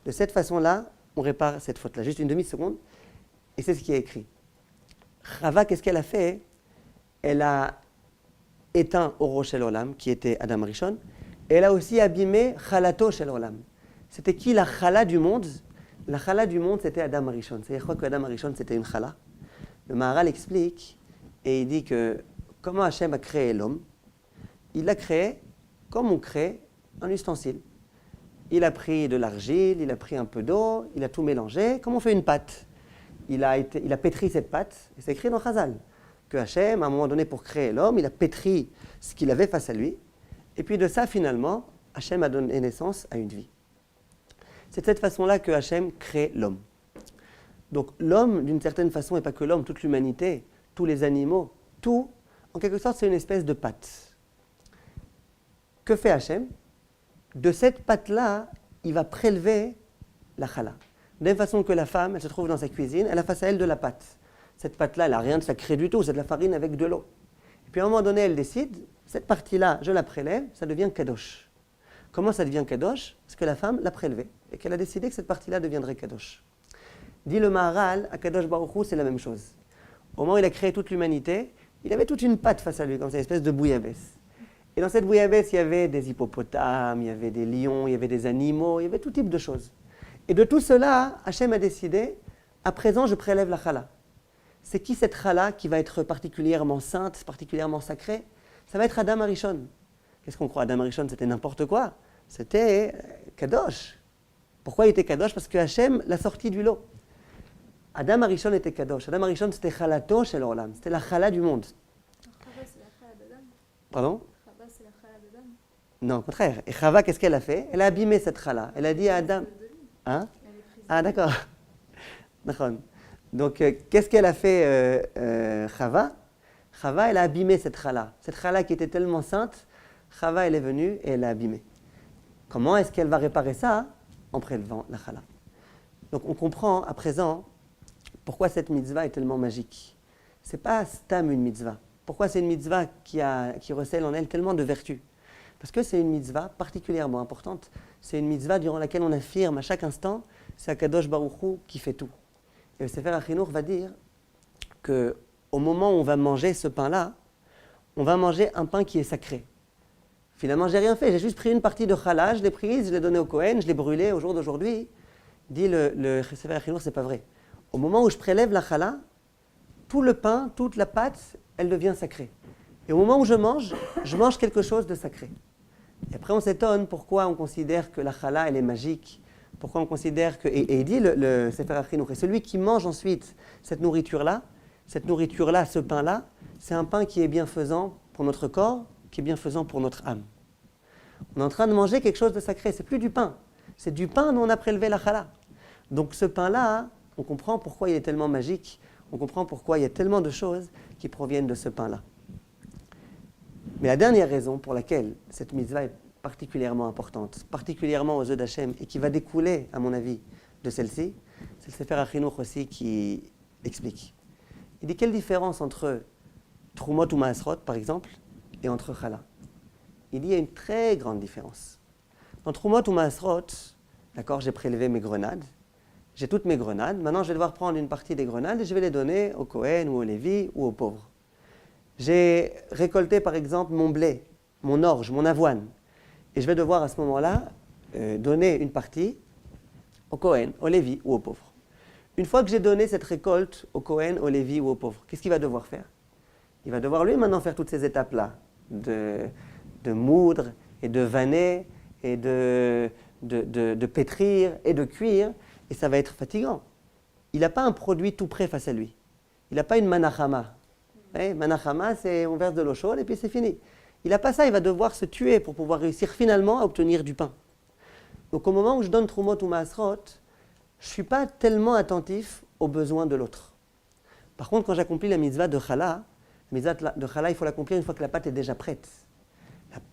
S1: De cette façon-là, on répare cette faute-là. Juste une demi-seconde. Et c'est ce qui est écrit. Chava, qu'est-ce qu'elle a fait? Elle a éteint Oro Shel Olam, qui était Adam Rishon. Et elle a aussi abîmé Chalato Shel Olam. C'était qui la Chala du monde? La chala du monde, c'était Adam Arishon. C'est-à-dire quoi que Adam Arishon, c'était une chala. Le Maharal explique et il dit que comment Hachem a créé l'homme, il l'a créé comme on crée un ustensile. Il a pris de l'argile, il a pris un peu d'eau, il a tout mélangé, comme on fait une pâte. Il a pétri cette pâte, et c'est écrit dans Chazal, que Hachem, à un moment donné, pour créer l'homme, il a pétri ce qu'il avait face à lui, et puis de ça, finalement, Hachem a donné naissance à une vie. C'est de cette façon-là que Hachem crée l'homme. Donc l'homme, d'une certaine façon, et pas que l'homme, toute l'humanité, tous les animaux, tout, en quelque sorte, c'est une espèce de pâte. Que fait Hachem? De cette pâte-là, il va prélever la chala. De la même façon que la femme, elle se trouve dans sa cuisine, elle a face à elle de la pâte. Cette pâte-là, elle n'a rien de sacré du tout, c'est de la farine avec de l'eau. Et puis à un moment donné, elle décide, cette partie-là, je la prélève, ça devient kadosh. Comment ça devient kadosh? Parce que la femme l'a prélevée et qu'elle a décidé que cette partie-là deviendrait kadosh. Dit le Maharal, à Kadosh Baruch Hu, c'est la même chose. Au moment où il a créé toute l'humanité, il avait toute une pâte face à lui, comme ça, une espèce de bouillabaisse. Et dans cette bouillabaisse, il y avait des hippopotames, il y avait des lions, il y avait des animaux, il y avait tout type de choses. Et de tout cela, Hachem a décidé, à présent, je prélève la chala. C'est qui cette chala qui va être particulièrement sainte, particulièrement sacrée? Ça va être Adam Arishon. Qu'est-ce qu'on croit? Adam Arishon, c'était n'importe quoi. C'était Kadosh. Pourquoi il était Kadosh? Parce que Hachem l'a sorti du lot. Adam Arishon était Kadosh. Adam Arishon, c'était Chalato shel Olam. C'était la chala du monde.
S3: Chava, c'est la chala d'Adam.
S1: Pardon?
S3: Chava, c'est la chala d'Adam.
S1: Non, au contraire. Et Chava, qu'est-ce qu'elle a fait? Elle a abîmé cette chala. Elle a dit à Adam... Hein? Ah, d'accord. D'accord. Donc, qu'est-ce qu'elle a fait, Chava? Chava, elle a abîmé cette chala. Cette chala qui était tellement sainte, Chava, elle est venue et elle l'a abîmée. Comment est-ce qu'elle va réparer ça? En prélevant la chala. Donc, on comprend à présent pourquoi cette mitzvah est tellement magique. Ce n'est pas stam une mitzvah. Pourquoi c'est une mitzvah qui recèle en elle tellement de vertus? Parce que c'est une mitzvah particulièrement importante. C'est une mitzvah durant laquelle on affirme à chaque instant, c'est Akadosh Baruch Hu qui fait tout. Et le Sefer HaChinuch va dire qu'au moment où on va manger ce pain-là, on va manger un pain qui est sacré. Finalement, je n'ai rien fait, j'ai juste pris une partie de challah, je l'ai prise, je l'ai donnée au Kohen, je l'ai brûlée au jour d'aujourd'hui. Dit le Sefer HaChinuch, ce n'est pas vrai. Au moment où je prélève la challah, tout le pain, toute la pâte, elle devient sacrée. Et au moment où je mange quelque chose de sacré. Et après, on s'étonne pourquoi on considère que la challah, elle est magique. Pourquoi on considère que... Et il dit le Sefer HaChinuch, et celui qui mange ensuite cette nourriture-là, ce pain-là, c'est un pain qui est bienfaisant pour notre corps, qui est bienfaisant pour notre âme. On est en train de manger quelque chose de sacré, c'est plus du pain. C'est du pain dont on a prélevé la challah. Donc ce pain-là, on comprend pourquoi il est tellement magique, on comprend pourquoi il y a tellement de choses qui proviennent de ce pain-là. Mais la dernière raison pour laquelle cette mitzvah est particulièrement importante, particulièrement aux yeux d'Hachem, et qui va découler, à mon avis, de celle-ci, c'est le Sefer HaChinuch aussi qui explique. Il dit quelle différence entre Trumot ou Maasrot, par exemple, et entre Chala. Il dit il y a une très grande différence. Dans Trumot ou Maasrot, d'accord, j'ai prélevé mes grenades, j'ai toutes mes grenades, maintenant je vais devoir prendre une partie des grenades et je vais les donner au Kohen ou au Lévi ou aux pauvres. J'ai récolté par exemple mon blé, mon orge, mon avoine, et je vais devoir à ce moment-là donner une partie au Kohen, au Lévi ou aux pauvres. Une fois que j'ai donné cette récolte au Kohen, au Lévi ou aux pauvres, qu'est-ce qu'il va devoir faire? Il va devoir lui maintenant faire toutes ces étapes-là, de moudre et de vanner et de pétrir et de cuire, et ça va être fatigant. Il n'a pas un produit tout prêt face à lui. Il n'a pas une manachama. Manachama, c'est on verse de l'eau chaude et puis c'est fini. Il n'a pas ça, il va devoir se tuer pour pouvoir réussir finalement à obtenir du pain. Donc au moment où je donne Trumot ou Maasrot, je ne suis pas tellement attentif aux besoins de l'autre. Par contre, quand j'accomplis la mitzvah de Chala, il faut l'accomplir une fois que la pâte est déjà prête.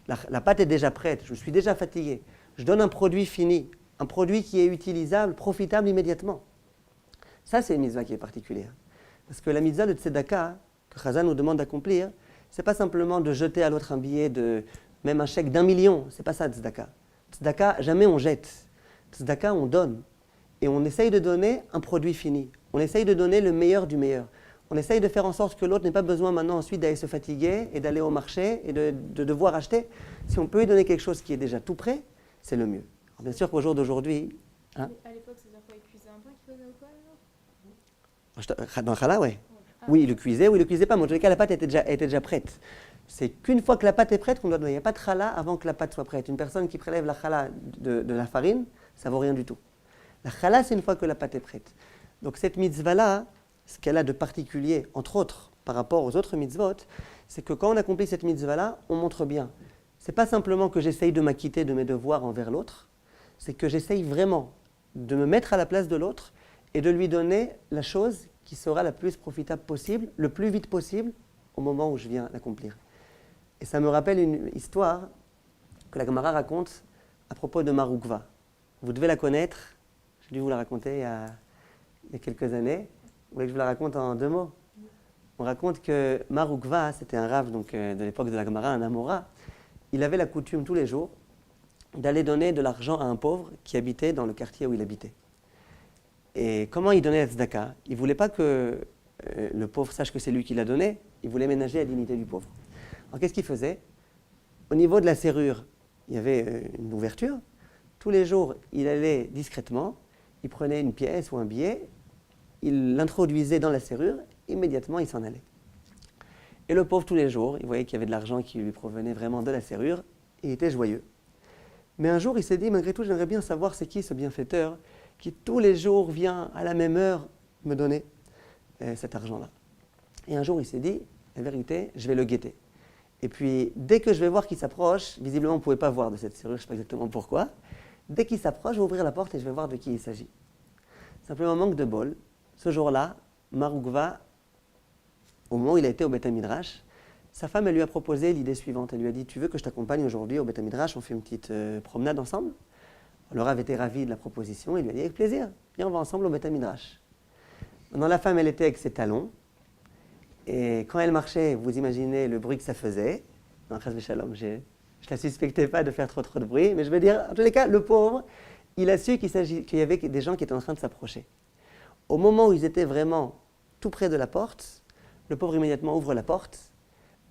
S1: La pâte est déjà prête, je suis déjà fatigué. Je donne un produit fini, un produit qui est utilisable, profitable immédiatement. Ça, c'est une mitzvah qui est particulière. Parce que la mitzvah de Tzedaka, que Chazal nous demande d'accomplir, ce n'est pas simplement de jeter à l'autre un billet, même un chèque d'1 million. Ce n'est pas ça, Tzedaka. Tzedaka, jamais on jette. Tzedaka, on donne. Et on essaye de donner un produit fini. On essaye de donner le meilleur du meilleur. On essaye de faire en sorte que l'autre n'ait pas besoin maintenant ensuite d'aller se fatiguer et d'aller au marché et de devoir acheter. Si on peut lui donner quelque chose qui est déjà tout prêt, c'est le mieux. Alors bien sûr qu'au jour d'aujourd'hui...
S3: À l'époque, c'est-à-dire quoi? Ils cuisaient cuisait au quoi alors?
S1: Dans le challah, ouais. Oui, il le cuisait ou il le cuisait pas, mais en tous les cas, la pâte était déjà prête. C'est qu'une fois que la pâte est prête qu'on doit donner. Il n'y a pas de challah avant que la pâte soit prête. Une personne qui prélève la challah de la farine, ça vaut rien du tout. La challah, c'est une fois que la pâte est prête. Donc cette mitzvah-là, ce qu'elle a de particulier, entre autres, par rapport aux autres mitzvot, c'est que quand on accomplit cette mitzvah-là, on montre bien. C'est pas simplement que j'essaye de m'acquitter de mes devoirs envers l'autre, c'est que j'essaye vraiment de me mettre à la place de l'autre et de lui donner la chose qui sera la plus profitable possible, le plus vite possible, au moment où je viens l'accomplir. Et ça me rappelle une histoire que la Gemara raconte à propos de Mar Ukva. Vous devez la connaître, j'ai dû vous la raconter il y a quelques années. Vous voulez que je vous la raconte en 2 mots? On raconte que Mar Ukva, c'était un rave donc, de l'époque de la Gemara, un Amora. Il avait la coutume tous les jours d'aller donner de l'argent à un pauvre qui habitait dans le quartier où il habitait. Et comment il donnait la tzedaka? Il ne voulait pas que le pauvre sache que c'est lui qui l'a donné, il voulait ménager la dignité du pauvre. Alors qu'est-ce qu'il faisait? Au niveau de la serrure, il y avait une ouverture. Tous les jours, il allait discrètement, il prenait une pièce ou un billet, il l'introduisait dans la serrure, immédiatement il s'en allait. Et le pauvre, tous les jours, il voyait qu'il y avait de l'argent qui lui provenait vraiment de la serrure, et il était joyeux. Mais un jour, il s'est dit, malgré tout, j'aimerais bien savoir c'est qui ce bienfaiteur qui tous les jours vient à la même heure me donner cet argent-là. Et un jour, il s'est dit, la vérité, je vais le guetter. Et puis, dès que je vais voir qu'il s'approche, visiblement, on ne pouvait pas voir de cette serrure, je ne sais pas exactement pourquoi. Dès qu'il s'approche, je vais ouvrir la porte et je vais voir de qui il s'agit. Simplement, manque de bol. Ce jour-là, Mar Ukva, au moment où il a été au Beth Midrash, sa femme, elle lui a proposé l'idée suivante. Elle lui a dit, tu veux que je t'accompagne aujourd'hui au Beth Midrash, on fait une petite promenade ensemble? Le Rav était ravi de la proposition, il lui a dit, avec plaisir, viens, on va ensemble au Beth Midrash. Maintenant, la femme, elle était avec ses talons. Et quand elle marchait, vous imaginez le bruit que ça faisait. Non, Chas v'Shalom, je ne la suspectais pas de faire trop de bruit, mais je veux dire, en tous les cas, le pauvre, il a su qu'il y avait des gens qui étaient en train de s'approcher. Au moment où ils étaient vraiment tout près de la porte, le pauvre immédiatement ouvre la porte.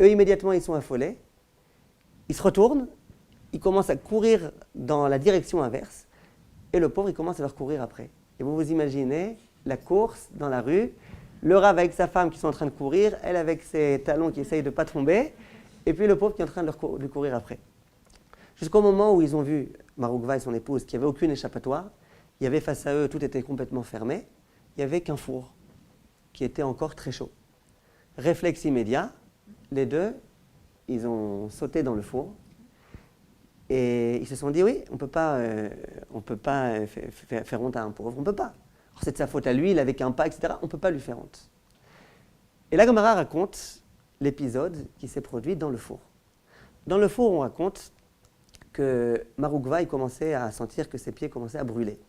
S1: Eux, immédiatement, ils sont affolés. Ils se retournent, ils commencent à courir dans la direction inverse, et le pauvre, il commence à leur courir après. Et vous vous imaginez la course dans la rue, le Rav avec sa femme qui sont en train de courir, elle avec ses talons qui essayent de ne pas tomber, et puis le pauvre qui est en train de lui courir après. Jusqu'au moment où ils ont vu Mar Ukva et son épouse qu'il n'y avait aucune échappatoire, il y avait face à eux, tout était complètement fermé, il n'y avait qu'un four qui était encore très chaud. Réflexe immédiat, les deux, ils ont sauté dans le four et ils se sont dit oui, on ne peut pas faire honte à un pauvre, on ne peut pas. Alors, c'est de sa faute à lui, il avait qu'un pas, etc. On ne peut pas lui faire honte. Et la Gemara raconte l'épisode qui s'est produit dans le four. Dans le four, on raconte que Mar Ukva, il commençait à sentir que ses pieds commençaient à brûler.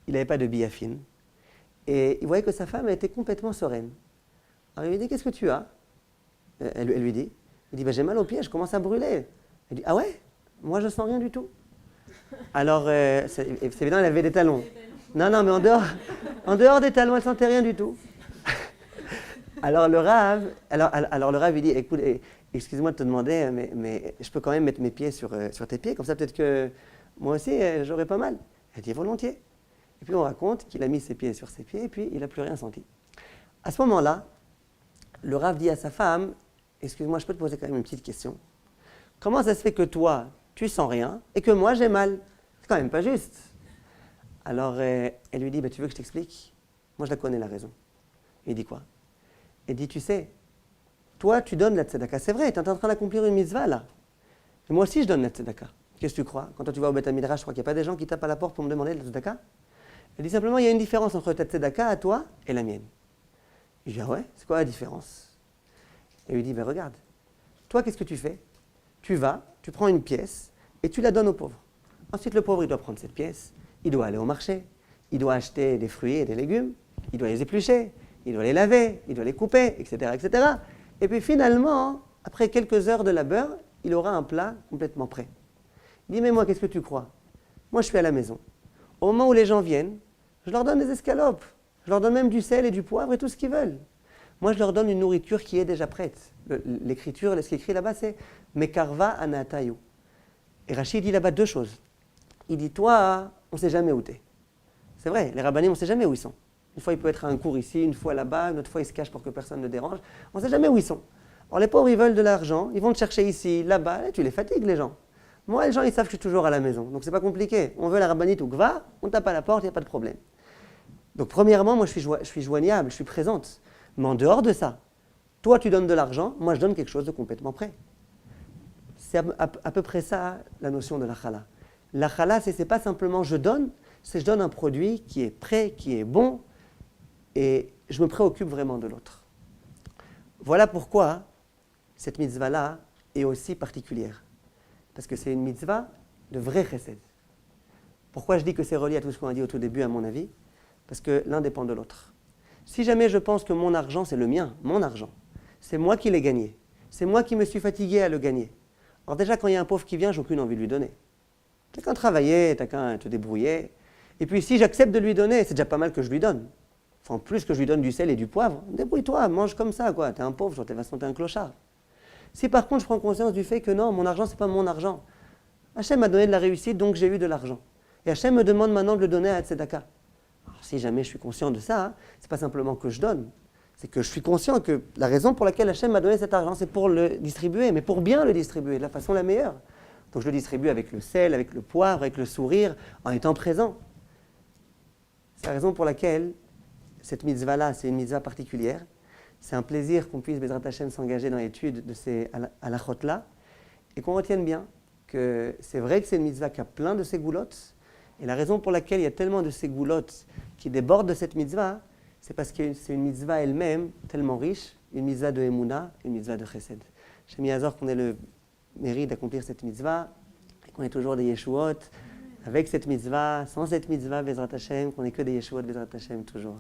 S1: Il n'avait pas de billafine. Et il voyait que sa femme était complètement sereine. Alors il lui dit, qu'est-ce que tu as? Elle lui dit, il dit, j'ai mal aux pieds, je commence à brûler. Elle dit, ah ouais? Moi, je sens rien du tout. Alors, c'est évident, elle avait des talons. Non, mais en dehors des talons, elle ne sentait rien du tout. Alors le Rav, il dit, écoute, excuse-moi de te demander, mais je peux quand même mettre mes pieds sur tes pieds, comme ça peut-être que moi aussi, j'aurais pas mal. Elle dit, volontiers. Et puis on raconte qu'il a mis ses pieds sur ses pieds, et puis il n'a plus rien senti. À ce moment-là, le Rav dit à sa femme, excuse-moi, je peux te poser quand même une petite question. Comment ça se fait que toi, tu sens rien, et que moi, j'ai mal? C'est quand même pas juste. Alors, elle lui dit, tu veux que je t'explique? Moi, je la connais, la raison. Il dit quoi? Elle dit, tu sais, toi, tu donnes la tzedaka. C'est vrai, tu es en train d'accomplir une mitzvah, là. Et moi aussi, je donne la tzedaka. Qu'est-ce que tu crois? Quand toi, tu vas au Beth Midrash, je crois qu'il n'y a pas des gens qui tapent à la porte pour me demander la tzedaka? Elle dit simplement, il y a une différence entre ta tzedaka à toi et la mienne. Il dit, ah ouais? C'est quoi la différence? Et lui dit, regarde, toi, qu'est-ce que tu fais? Tu vas, tu prends une pièce et tu la donnes au pauvre. Ensuite, le pauvre, il doit prendre cette pièce. Il doit aller au marché, il doit acheter des fruits et des légumes, il doit les éplucher, il doit les laver, il doit les couper, etc., etc. Et puis finalement, après quelques heures de labeur, il aura un plat complètement prêt. Il dit, mais moi, qu'est-ce que tu crois? Moi, je suis à la maison. Au moment où les gens viennent, je leur donne des escalopes, je leur donne même du sel et du poivre et tout ce qu'ils veulent. Moi, je leur donne une nourriture qui est déjà prête. L'écriture, ce qui est écrit là-bas, c'est « Mekarva anatayu ». Et Rachid dit là-bas 2 choses. Il dit, toi, on ne sait jamais où t'es. C'est vrai, les rabbinim, on ne sait jamais où ils sont. Une fois, il peut être à un cours ici, une fois là-bas, une autre fois, il se cache pour que personne ne dérange. On ne sait jamais où ils sont. Alors les pauvres, ils veulent de l'argent, ils vont te chercher ici, là-bas, et tu les fatigues, les gens. Moi, les gens, ils savent que je suis toujours à la maison, donc c'est pas compliqué. On veut la rabbinite ou gva, on tape à la porte, il n'y a pas de problème. Donc premièrement, moi, je suis joignable, je suis présente. Mais en dehors de ça, toi, tu donnes de l'argent, moi, je donne quelque chose de complètement prêt. C'est à peu près ça, la notion de la chala. La chala, c'est pas simplement je donne, c'est je donne un produit qui est prêt, qui est bon, et je me préoccupe vraiment de l'autre. Voilà pourquoi cette mitzvah-là est aussi particulière. Parce que c'est une mitzvah de vrai chesed. Pourquoi je dis que c'est relié à tout ce qu'on a dit au tout début, à mon avis? Parce que l'un dépend de l'autre. Si jamais je pense que mon argent, c'est le mien, mon argent, c'est moi qui l'ai gagné, c'est moi qui me suis fatigué à le gagner. Alors déjà, quand il y a un pauvre qui vient, j'ai aucune envie de lui donner. T'as qu'à travailler, t'as qu'à te débrouiller. Et puis si j'accepte de lui donner, c'est déjà pas mal que je lui donne. Enfin, en plus que je lui donne du sel et du poivre, débrouille-toi, mange comme ça, quoi. T'es un pauvre, de toute façon, t'es un clochard. Si par contre je prends conscience du fait que non, mon argent, c'est pas mon argent. Hachem m'a donné de la réussite, donc j'ai eu de l'argent. Et Hachem me demande maintenant de le donner à Tzedaka. Alors si jamais je suis conscient de ça, c'est pas simplement que je donne, c'est que je suis conscient que la raison pour laquelle Hachem m'a donné cet argent, c'est pour le distribuer, mais pour bien le distribuer, de la façon la meilleure. Donc je le distribue avec le sel, avec le poivre, avec le sourire, en étant présent. C'est la raison pour laquelle cette mitzvah-là, c'est une mitzvah particulière. C'est un plaisir qu'on puisse, Bezrat Hashem, s'engager dans l'étude de ces halachot-là, et qu'on retienne bien que c'est vrai que c'est une mitzvah qui a plein de ségoulottes, et la raison pour laquelle il y a tellement de ségoulottes qui débordent de cette mitzvah, c'est parce que c'est une mitzvah elle-même tellement riche, une mitzvah de Emouna, une mitzvah de Chesed. J'ai mis à Zor qu'on ait le mérite d'accomplir cette mitzvah, et qu'on ait toujours des Yeshuot, avec cette mitzvah, sans cette mitzvah, Bezrat Hashem, qu'on ait que des Yeshuot, Bezrat Hashem, toujours.